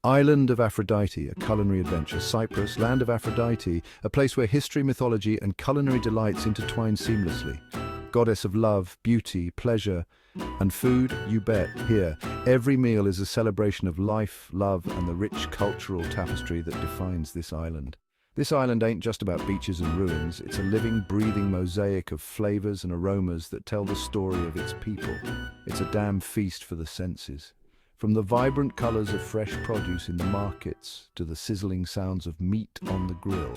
Island of Aphrodite, a culinary adventure. Cyprus, land of Aphrodite, a place where history, mythology, and culinary delights intertwine seamlessly. Goddess of love, beauty, pleasure, and food, you bet. Here, every meal is a celebration of life, love, and the rich cultural tapestry that defines this island. This island ain't just about beaches and ruins, it's a living, breathing mosaic of flavors and aromas that tell the story of its people. It's a damn feast for the senses. From the vibrant colors of fresh produce in the markets to the sizzling sounds of meat on the grill,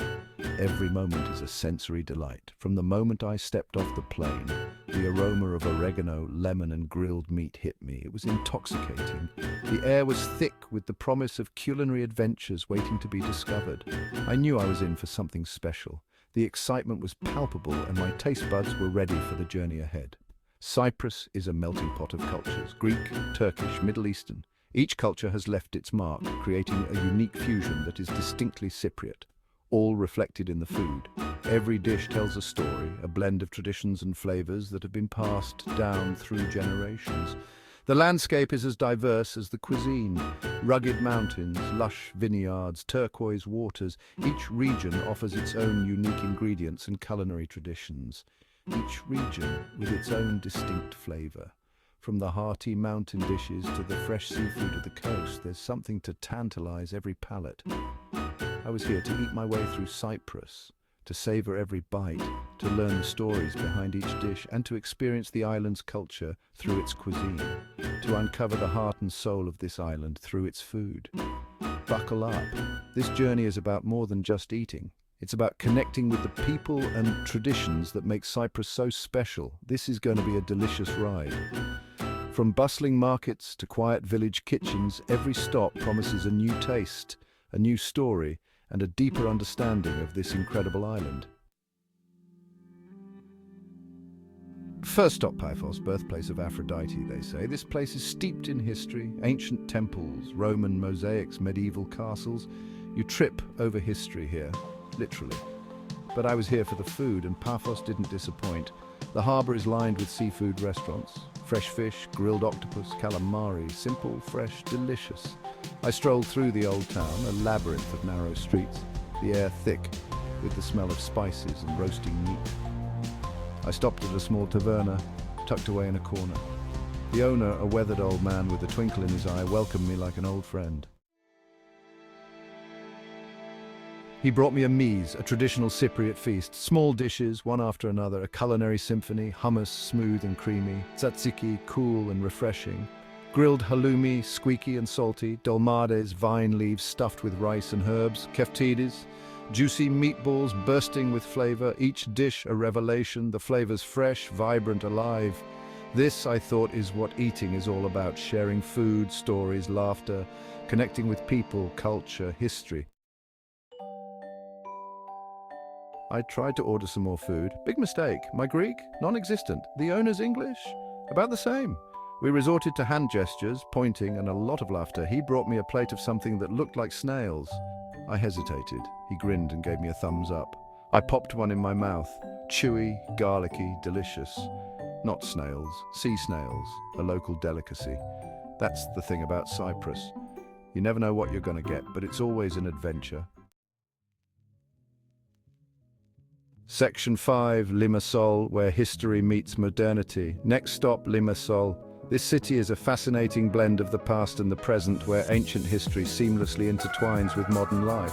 every moment is a sensory delight. From the moment I stepped off the plane, the aroma of oregano, lemon, and grilled meat hit me. It was intoxicating. The air was thick with the promise of culinary adventures waiting to be discovered. I knew I was in for something special. The excitement was palpable, and my taste buds were ready for the journey ahead. Cyprus is a melting pot of cultures, Greek, Turkish, Middle Eastern. Each culture has left its mark, creating a unique fusion that is distinctly Cypriot, all reflected in the food. Every dish tells a story, a blend of traditions and flavors that have been passed down through generations. The landscape is as diverse as the cuisine. Rugged mountains, lush vineyards, turquoise waters. Each region offers its own unique ingredients and culinary traditions. Each region with its own distinct flavor. From the hearty mountain dishes to the fresh seafood of the coast, there's something to tantalize every palate. I was here to eat my way through Cyprus, to savor every bite, to learn the stories behind each dish, and to experience the island's culture through its cuisine, to uncover the heart and soul of this island through its food. Buckle up. This journey is about more than just eating. It's about connecting with the people and traditions that make Cyprus so special. This is going to be a delicious ride. From bustling markets to quiet village kitchens, every stop promises a new taste, a new story, and a deeper understanding of this incredible island. First stop, Paphos, birthplace of Aphrodite, they say. This place is steeped in history, ancient temples, Roman mosaics, medieval castles. You trip over history here. Literally. But I was here for the food, and Paphos didn't disappoint. The harbour is lined with seafood restaurants. Fresh fish, grilled octopus, calamari, simple, fresh, delicious. I strolled through the old town, a labyrinth of narrow streets, the air thick with the smell of spices and roasting meat. I stopped at a small taverna, tucked away in a corner. The owner, a weathered old man with a twinkle in his eye, welcomed me like an old friend. He brought me a mezze, a traditional Cypriot feast. Small dishes, one after another, a culinary symphony, hummus, smooth and creamy, tzatziki, cool and refreshing, grilled halloumi, squeaky and salty, dolmades, vine leaves stuffed with rice and herbs, keftides, juicy meatballs bursting with flavor, each dish a revelation, the flavors fresh, vibrant, alive. This, I thought, is what eating is all about, sharing food, stories, laughter, connecting with people, culture, history. I tried to order some more food. Big mistake. My Greek? Non-existent. The owner's English? About the same. We resorted to hand gestures, pointing, and a lot of laughter. He brought me a plate of something that looked like snails. I hesitated. He grinned and gave me a thumbs up. I popped one in my mouth. Chewy, garlicky, delicious. Not snails, sea snails, a local delicacy. That's the thing about Cyprus. You never know what you're going to get, but it's always an adventure. Section 5, Limassol, where history meets modernity. Next stop, Limassol. This city is a fascinating blend of the past and the present, where ancient history seamlessly intertwines with modern life.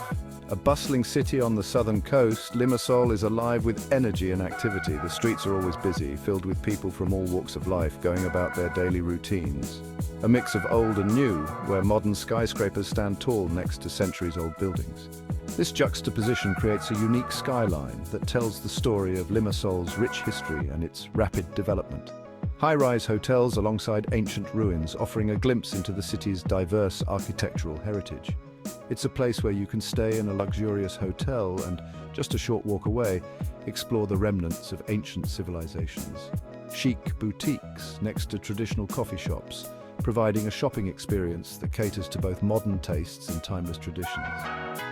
A bustling city on the southern coast, Limassol is alive with energy and activity. The streets are always busy, filled with people from all walks of life going about their daily routines. A mix of old and new, where modern skyscrapers stand tall next to centuries-old buildings. This juxtaposition creates a unique skyline that tells the story of Limassol's rich history and its rapid development. High-rise hotels alongside ancient ruins, offering a glimpse into the city's diverse architectural heritage. It's a place where you can stay in a luxurious hotel and, just a short walk away, explore the remnants of ancient civilizations. Chic boutiques next to traditional coffee shops, providing a shopping experience that caters to both modern tastes and timeless traditions.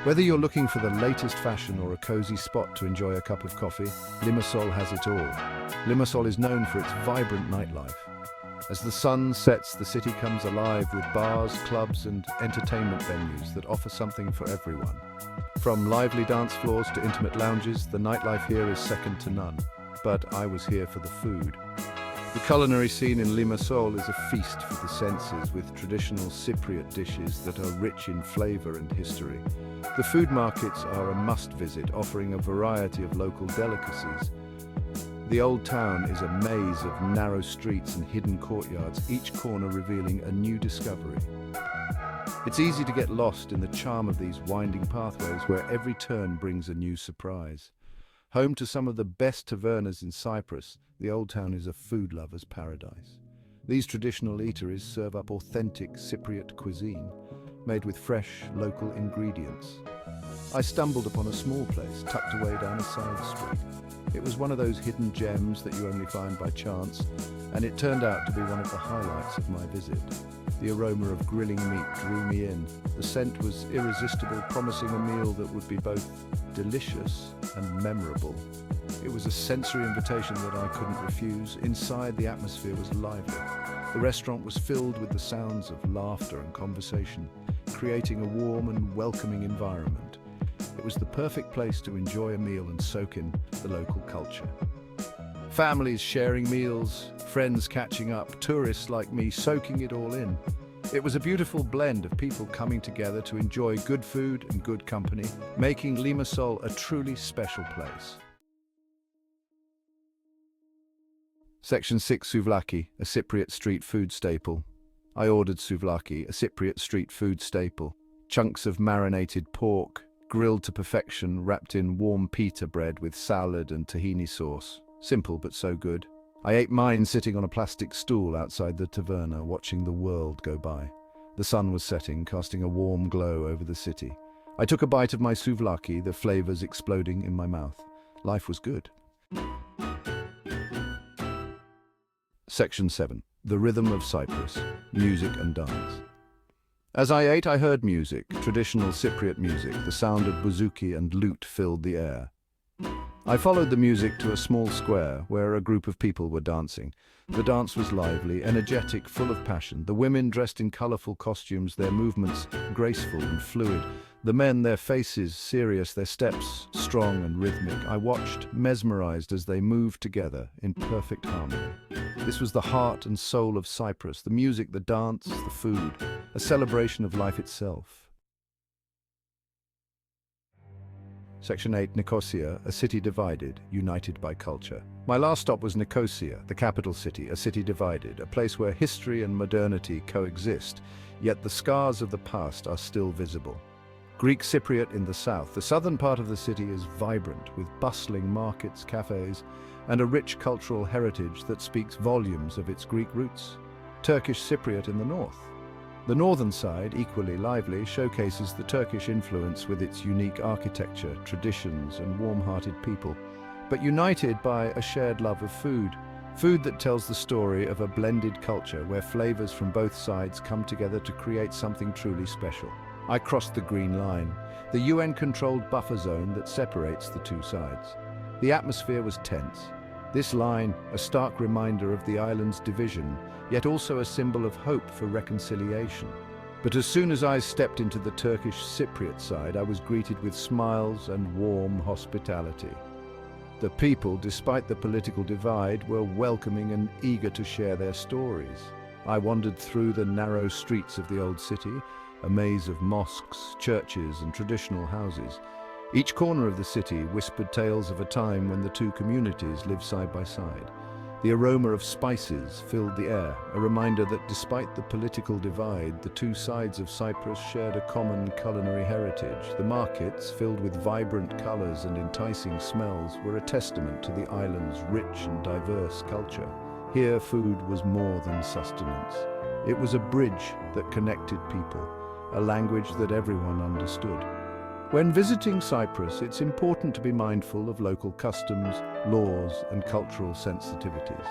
Whether you're looking for the latest fashion or a cozy spot to enjoy a cup of coffee, Limassol has it all. Limassol is known for its vibrant nightlife. As the sun sets, the city comes alive with bars, clubs, and entertainment venues that offer something for everyone. From lively dance floors to intimate lounges, the nightlife here is second to none. But I was here for the food. The culinary scene in Limassol is a feast for the senses, with traditional Cypriot dishes that are rich in flavor and history. The food markets are a must-visit, offering a variety of local delicacies. The old town is a maze of narrow streets and hidden courtyards, each corner revealing a new discovery. It's easy to get lost in the charm of these winding pathways where every turn brings a new surprise. Home to some of the best tavernas in Cyprus, the old town is a food lover's paradise. These traditional eateries serve up authentic Cypriot cuisine, made with fresh, local ingredients. I stumbled upon a small place tucked away down a side street. It was one of those hidden gems that you only find by chance, and it turned out to be one of the highlights of my visit. The aroma of grilling meat drew me in. The scent was irresistible, promising a meal that would be both delicious and memorable. It was a sensory invitation that I couldn't refuse. Inside, the atmosphere was lively. The restaurant was filled with the sounds of laughter and conversation, creating a warm and welcoming environment. It was the perfect place to enjoy a meal and soak in the local culture. Families sharing meals, friends catching up, tourists like me soaking it all in. It was a beautiful blend of people coming together to enjoy good food and good company, making Limassol a truly special place. Section 6, souvlaki, a Cypriot street food staple. I ordered souvlaki, a Cypriot street food staple. Chunks of marinated pork, grilled to perfection, wrapped in warm pita bread with salad and tahini sauce. Simple but so good. I ate mine sitting on a plastic stool outside the taverna, watching the world go by. The sun was setting, casting a warm glow over the city. I took a bite of my souvlaki, the flavors exploding in my mouth. Life was good. Section 7. The rhythm of Cyprus, music and dance. As I ate, I heard music, traditional Cypriot music. The sound of bouzouki and lute filled the air. I followed the music to a small square where a group of people were dancing. The dance was lively, energetic, full of passion. The women dressed in colorful costumes, their movements graceful and fluid. The men, their faces serious, their steps strong and rhythmic. I watched, mesmerized as they moved together in perfect harmony. This was the heart and soul of Cyprus, the music, the dance, the food, a celebration of life itself. Section 8, Nicosia, a city divided, united by culture. My last stop was Nicosia, the capital city, a city divided, a place where history and modernity coexist, yet the scars of the past are still visible. Greek Cypriot in the south, the southern part of the city is vibrant, with bustling markets, cafes, and a rich cultural heritage that speaks volumes of its Greek roots. Turkish Cypriot in the north. The northern side, equally lively, showcases the Turkish influence with its unique architecture, traditions, and warm-hearted people, but united by a shared love of food. Food that tells the story of a blended culture where flavors from both sides come together to create something truly special. I crossed the green line, the UN-controlled buffer zone that separates the two sides. The atmosphere was tense. This line, a stark reminder of the island's division, yet also a symbol of hope for reconciliation. But as soon as I stepped into the Turkish Cypriot side, I was greeted with smiles and warm hospitality. The people, despite the political divide, were welcoming and eager to share their stories. I wandered through the narrow streets of the old city, a maze of mosques, churches, and traditional houses. Each corner of the city whispered tales of a time when the two communities lived side by side. The aroma of spices filled the air, a reminder that despite the political divide, the two sides of Cyprus shared a common culinary heritage. The markets, filled with vibrant colors and enticing smells, were a testament to the island's rich and diverse culture. Here, food was more than sustenance. It was a bridge that connected people, a language that everyone understood. When visiting Cyprus, it's important to be mindful of local customs, laws, and cultural sensitivities.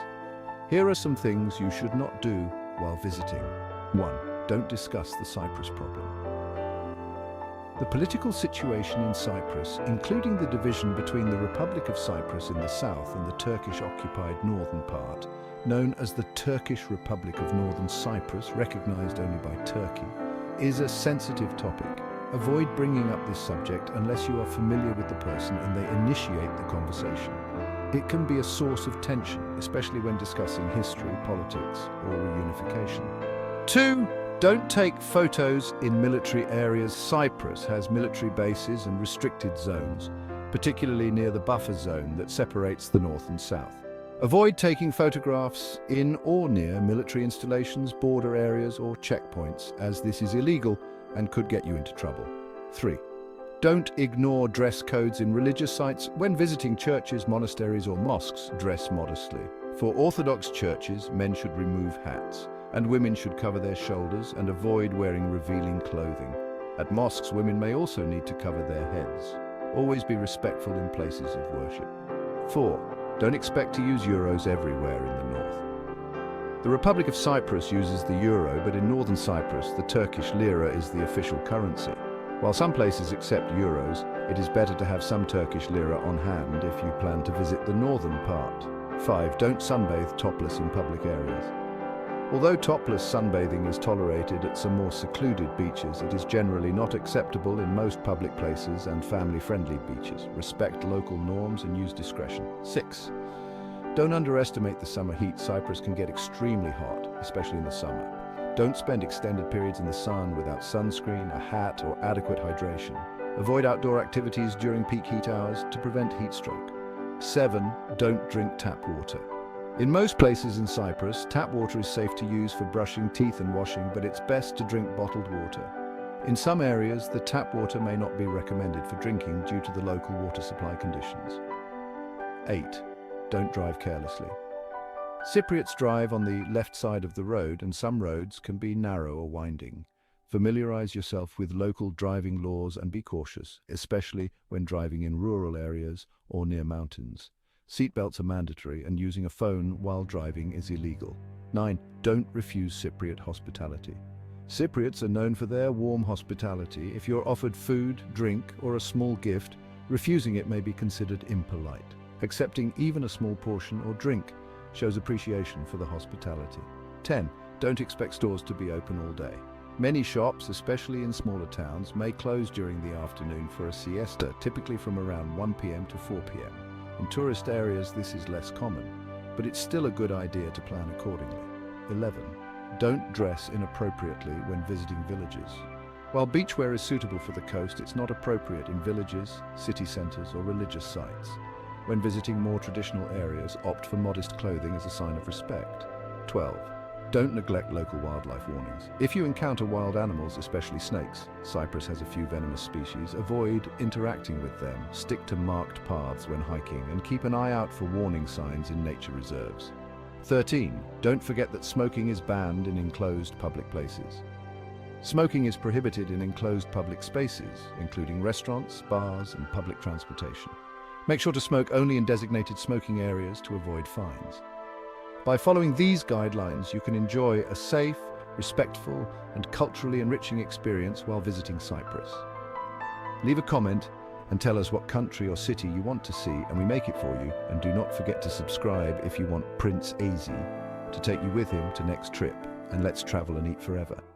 Here are some things you should not do while visiting. 1. Don't discuss the Cyprus problem. The political situation in Cyprus, including the division between the Republic of Cyprus in the south and the Turkish-occupied northern part, known as the Turkish Republic of Northern Cyprus, recognized only by Turkey, is a sensitive topic. Avoid bringing up this subject unless you are familiar with the person and they initiate the conversation. It can be a source of tension, especially when discussing history, politics, or reunification. 2. Don't take photos in military areas. Cyprus has military bases and restricted zones, particularly near the buffer zone that separates the north and south. Avoid taking photographs in or near military installations, border areas, or checkpoints, as this is illegal and could get you into trouble. 3. Don't ignore dress codes in religious sites. When visiting churches, monasteries, or mosques, dress modestly. For Orthodox churches, men should remove hats, and women should cover their shoulders and avoid wearing revealing clothing. At mosques, women may also need to cover their heads. Always be respectful in places of worship. 4. Don't expect to use euros everywhere in the north. The Republic of Cyprus uses the euro, but in northern Cyprus, the Turkish lira is the official currency. While some places accept euros, it is better to have some Turkish lira on hand if you plan to visit the northern part. 5. Don't sunbathe topless in public areas. Although topless sunbathing is tolerated at some more secluded beaches, it is generally not acceptable in most public places and family-friendly beaches. Respect local norms and use discretion. 6. Don't underestimate the summer heat. Cyprus can get extremely hot, especially in the summer. Don't spend extended periods in the sun without sunscreen, a hat, or adequate hydration. Avoid outdoor activities during peak heat hours to prevent heat stroke. 7. Don't drink tap water. In most places in Cyprus, tap water is safe to use for brushing teeth and washing, but it's best to drink bottled water. In some areas, the tap water may not be recommended for drinking due to the local water supply conditions. 8. Don't drive carelessly. Cypriots drive on the left side of the road, and some roads can be narrow or winding. Familiarize yourself with local driving laws and be cautious, especially when driving in rural areas or near mountains. Seatbelts are mandatory, and using a phone while driving is illegal. 9. Don't refuse Cypriot hospitality. Cypriots are known for their warm hospitality. If you're offered food, drink, or a small gift, refusing it may be considered impolite. Accepting even a small portion or drink shows appreciation for the hospitality. 10. Don't expect stores to be open all day. Many shops, especially in smaller towns, may close during the afternoon for a siesta, typically from around 1 p.m. to 4 p.m. In tourist areas, this is less common, but it's still a good idea to plan accordingly. 11. Don't dress inappropriately when visiting villages. While beachwear is suitable for the coast, it's not appropriate in villages, city centers, or religious sites. When visiting more traditional areas, opt for modest clothing as a sign of respect. 12. Don't neglect local wildlife warnings. If you encounter wild animals, especially snakes, Cyprus has a few venomous species, avoid interacting with them, stick to marked paths when hiking, and keep an eye out for warning signs in nature reserves. 13. Don't forget that smoking is banned in enclosed public places. Smoking is prohibited in enclosed public spaces, including restaurants, bars, and public transportation. Make sure to smoke only in designated smoking areas to avoid fines. By following these guidelines, you can enjoy a safe, respectful, and culturally enriching experience while visiting Cyprus. Leave a comment and tell us what country or city you want to see, and we make it for you. And do not forget to subscribe if you want Prince AZ to take you with him to next trip. And let's travel and eat forever.